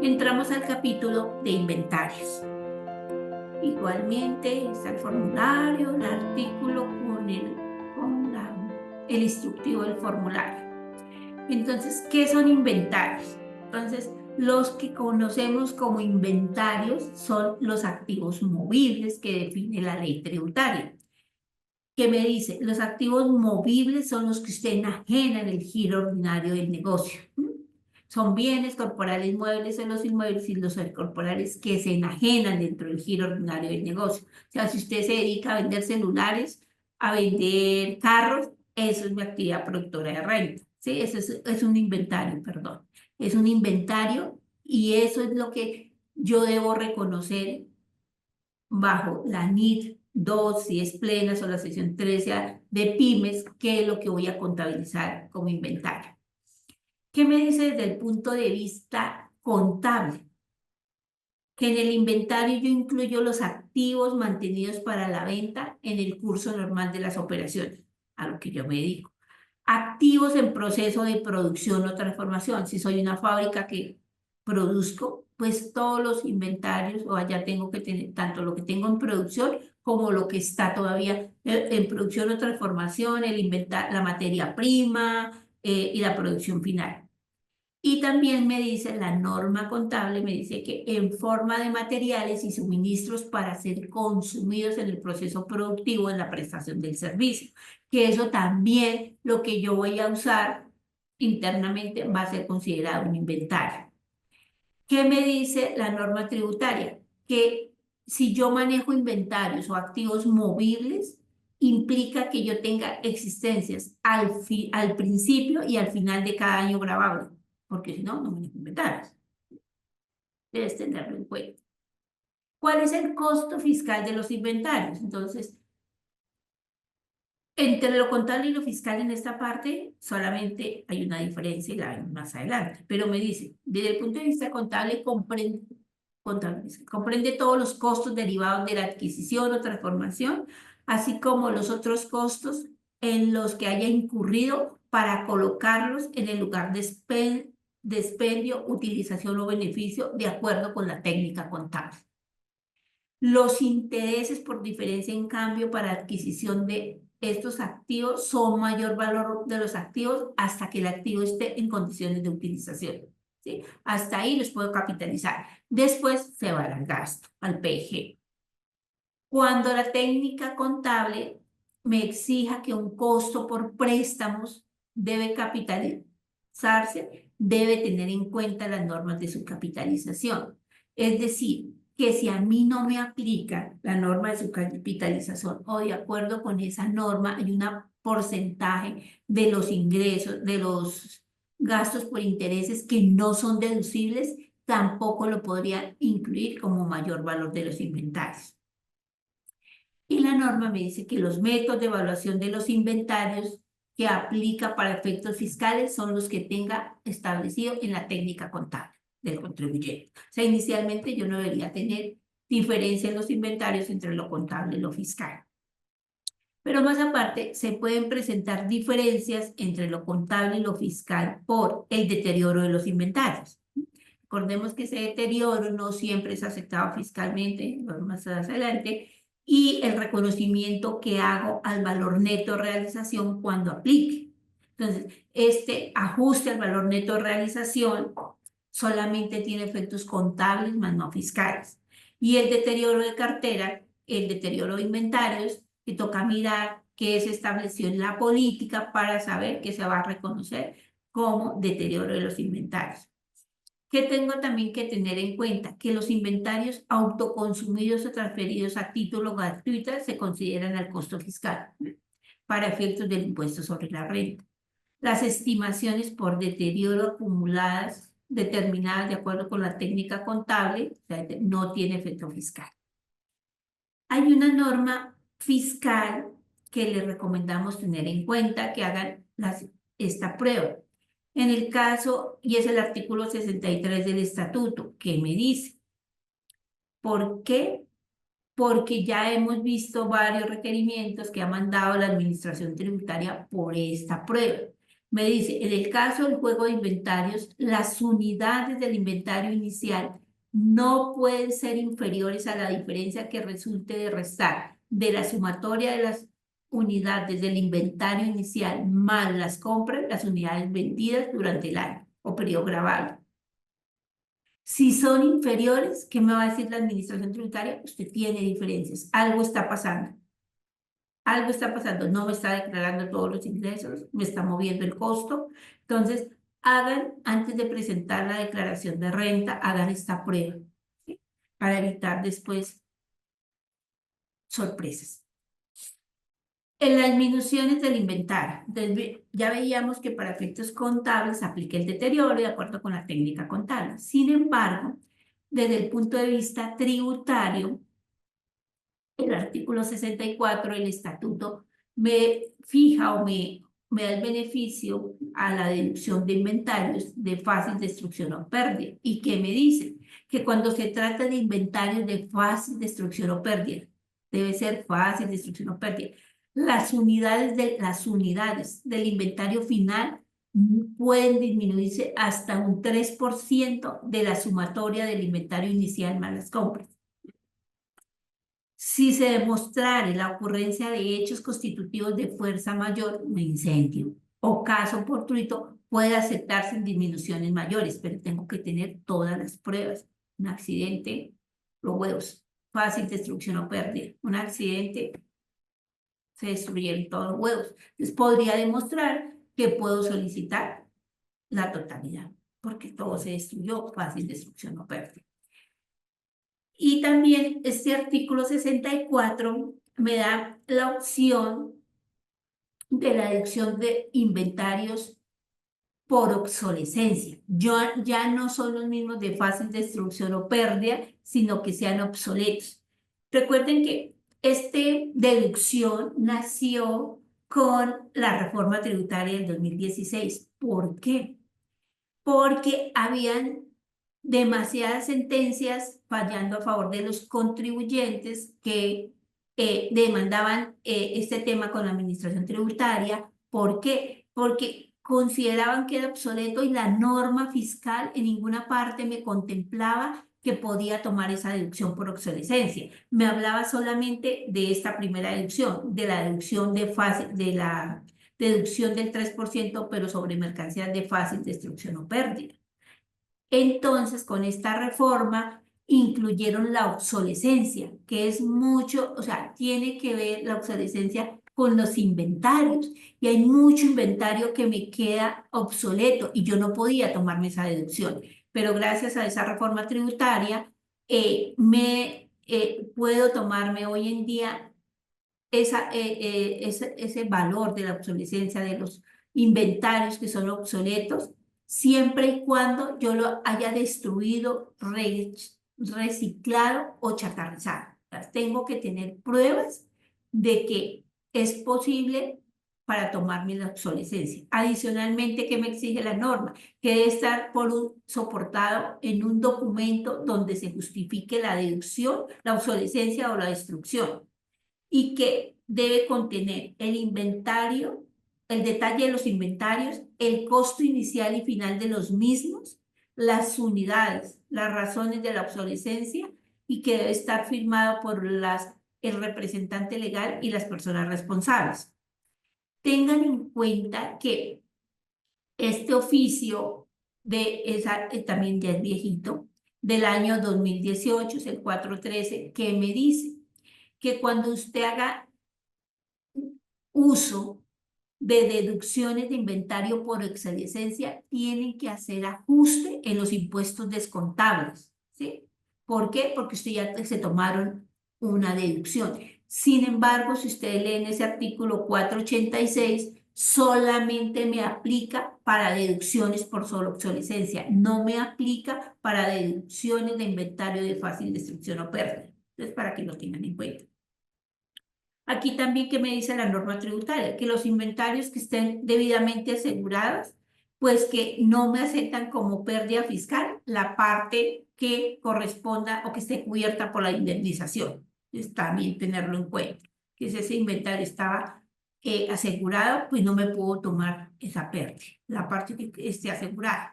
Entramos al capítulo de inventarios. Igualmente está el formulario, el artículo con el instructivo del formulario. Entonces, ¿qué son inventarios? Entonces, los que conocemos como inventarios son los activos movibles que define la ley tributaria. ¿Qué me dice? Los activos movibles son los que usted enajena en el giro ordinario del negocio. Son bienes corporales muebles en los inmuebles y los corporales que se enajenan dentro del giro ordinario del negocio. O sea, si usted se dedica a vender celulares, a vender carros, eso es mi actividad productora de renta. ¿Sí? Eso es un inventario, perdón. Es un inventario y eso es lo que yo debo reconocer bajo la NID 2, si es plena, o la sección 13 de pymes, que es lo que voy a contabilizar como inventario. ¿Qué me dice desde el punto de vista contable? Que en el inventario yo incluyo los activos mantenidos para la venta en el curso normal de las operaciones, a lo que yo me dedico. Activos en proceso de producción o transformación. Si soy una fábrica que produzco, pues todos los inventarios, o allá tengo que tener tanto lo que tengo en producción como lo que está todavía en producción o transformación, la materia prima y la producción final. Y también me dice la norma contable, me dice que en forma de materiales y suministros para ser consumidos en el proceso productivo en la prestación del servicio, que eso también lo que yo voy a usar internamente va a ser considerado un inventario. ¿Qué me dice la norma tributaria? Que si yo manejo inventarios o activos movibles, implica que yo tenga existencias al principio y al final de cada año grabable, porque si no, no manejo inventarios. Debes tenerlo en cuenta. ¿Cuál es el costo fiscal de los inventarios? Entonces, entre lo contable y lo fiscal en esta parte, solamente hay una diferencia y la vemos más adelante. Pero me dice, desde el punto de vista contable, comprende todos los costos derivados de la adquisición o transformación, así como los otros costos en los que haya incurrido para colocarlos en el lugar de expendio, utilización o beneficio de acuerdo con la técnica contable. Los intereses por diferencia en cambio para adquisición de estos activos son mayor valor de los activos hasta que el activo esté en condiciones de utilización. ¿Sí? Hasta ahí los puedo capitalizar. Después se va al gasto, al PG. Cuando la técnica contable me exija que un costo por préstamos debe capitalizarse, debe tener en cuenta las normas de su capitalización. Es decir, que si a mí no me aplica la norma de su capitalización o de acuerdo con esa norma hay un porcentaje de los ingresos, de los gastos por intereses que no son deducibles, tampoco lo podría incluir como mayor valor de los inventarios. Y la norma me dice que los métodos de evaluación de los inventarios que aplica para efectos fiscales son los que tenga establecido en la técnica contable del contribuyente. O sea, inicialmente yo no debería tener diferencia en los inventarios entre lo contable y lo fiscal. Pero más aparte, se pueden presentar diferencias entre lo contable y lo fiscal por el deterioro de los inventarios. Recordemos que ese deterioro no siempre es aceptado fiscalmente, más adelante, y el reconocimiento que hago al valor neto de realización cuando aplique. Entonces, este ajuste al valor neto de realización solamente tiene efectos contables, más no fiscales. Y el deterioro de cartera, el deterioro de inventarios, que toca mirar qué se estableció en la política para saber que se va a reconocer como deterioro de los inventarios. ¿Qué tengo también que tener en cuenta? Que los inventarios autoconsumidos o transferidos a título gratuito se consideran al costo fiscal para efectos del impuesto sobre la renta. Las estimaciones por deterioro acumuladas determinadas de acuerdo con la técnica contable, o sea, no tiene efecto fiscal. Hay una norma fiscal que les recomendamos tener en cuenta que hagan esta prueba. En el caso, y es el artículo 63 del estatuto, que me dice, ¿por qué? Porque ya hemos visto varios requerimientos que ha mandado la administración tributaria por esta prueba. Me dice, en el caso del juego de inventarios, las unidades del inventario inicial no pueden ser inferiores a la diferencia que resulte de restar de la sumatoria de las unidades del inventario inicial más las compras, las unidades vendidas durante el año o periodo grabable. Si son inferiores, ¿qué me va a decir la administración tributaria? Usted tiene diferencias, algo está pasando. Algo está pasando, no me está declarando todos los ingresos, me está moviendo el costo. Entonces, hagan, antes de presentar la declaración de renta, hagan esta prueba, ¿sí? Para evitar después sorpresas. En las disminuciones del inventario, entonces, ya veíamos que para efectos contables aplica el deterioro de acuerdo con la técnica contable. Sin embargo, desde el punto de vista tributario, el artículo 64 del estatuto me fija o me da el beneficio a la deducción de inventarios de fácil destrucción o pérdida. ¿Y qué me dice? Que cuando se trata de inventarios de fácil destrucción o pérdida, debe ser fácil destrucción o pérdida, las unidades del inventario final pueden disminuirse hasta un 3% de la sumatoria del inventario inicial más las compras. Si se demostrare la ocurrencia de hechos constitutivos de fuerza mayor, un incendio o caso fortuito, puede aceptarse en disminuciones mayores, pero tengo que tener todas las pruebas. Un accidente, los huevos, fácil destrucción o pérdida. Un accidente, se destruyeron todos los huevos. Entonces podría demostrar que puedo solicitar la totalidad, porque todo se destruyó, fácil destrucción o pérdida. Y también este artículo 64 me da la opción de la deducción de inventarios por obsolescencia. Ya no son los mismos de fácil destrucción o pérdida, sino que sean obsoletos. Recuerden que esta deducción nació con la reforma tributaria del 2016. ¿Por qué? Porque habían demasiadas sentencias fallando a favor de los contribuyentes que demandaban este tema con la administración tributaria. ¿Por qué? Porque consideraban que era obsoleto y la norma fiscal en ninguna parte me contemplaba que podía tomar esa deducción por obsolescencia. Me hablaba solamente de esta primera deducción, de la deducción de la deducción del 3%, pero sobre mercancías de fácil destrucción o pérdida. Entonces, con esta reforma incluyeron la obsolescencia, que es mucho, o sea, tiene que ver la obsolescencia con los inventarios. Y hay mucho inventario que me queda obsoleto y yo no podía tomarme esa deducción. Pero gracias a esa reforma tributaria, puedo tomarme hoy en día ese valor de la obsolescencia de los inventarios que son obsoletos, siempre y cuando yo lo haya destruido, reciclado o chatarrizado. Tengo que tener pruebas de que es posible para tomarme la obsolescencia. Adicionalmente, ¿qué me exige la norma? Que debe estar soportado en un documento donde se justifique la deducción, la obsolescencia o la destrucción, y que debe contener el inventario, el detalle de los inventarios, el costo inicial y final de los mismos, las unidades, las razones de la obsolescencia, y que debe estar firmado por el representante legal y las personas responsables. Tengan en cuenta que este oficio también ya es viejito, del año 2018, es el 413, que me dice que cuando usted haga uso de deducciones de inventario por obsolescencia, tienen que hacer ajuste en los impuestos descontables, ¿sí? ¿Por qué? Porque ustedes ya se tomaron una deducción. Sin embargo, si ustedes leen ese artículo 486, solamente me aplica para deducciones por solo obsolescencia, no me aplica para deducciones de inventario de fácil destrucción o pérdida. Entonces, para que lo tengan en cuenta. Aquí también, ¿qué me dice la norma tributaria? Que los inventarios que estén debidamente asegurados, pues que no me aceptan como pérdida fiscal la parte que corresponda o que esté cubierta por la indemnización. Entonces, también tenerlo en cuenta, que ese inventario estaba asegurado, pues no me puedo tomar esa pérdida, la parte que esté asegurada.